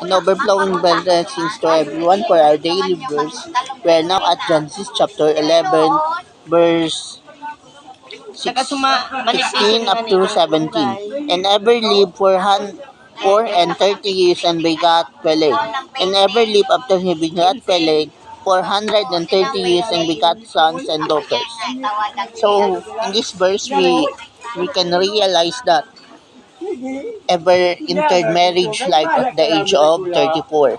An overflowing blessings to everyone for our daily verse. We are now at Genesis chapter 11, verse 16 up to 17. And ever lived for 430 years and begat Peleg. And ever lived after he begat Peleg 430 years and begat sons and daughters. So in this verse we can realize that ever entered marriage life at the age of 34.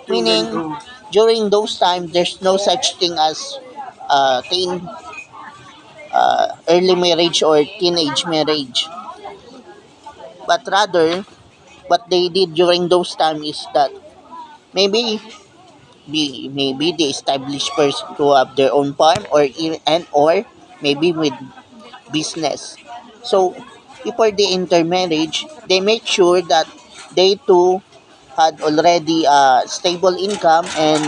Meaning, during those times, there's no such thing as early marriage or teenage marriage. But rather, what they did during those times is that maybe maybe they established first to have their own farm or maybe with business. So before they enter marriage, they make sure that they too had already a stable income and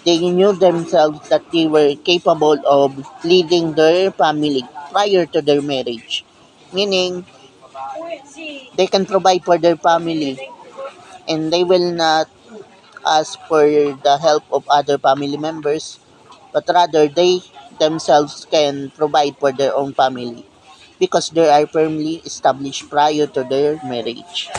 they knew themselves that they were capable of leading their family prior to their marriage. Meaning, they can provide for their family and they will not ask for the help of other family members, but rather they themselves can provide for their own family because they are firmly established prior to their marriage.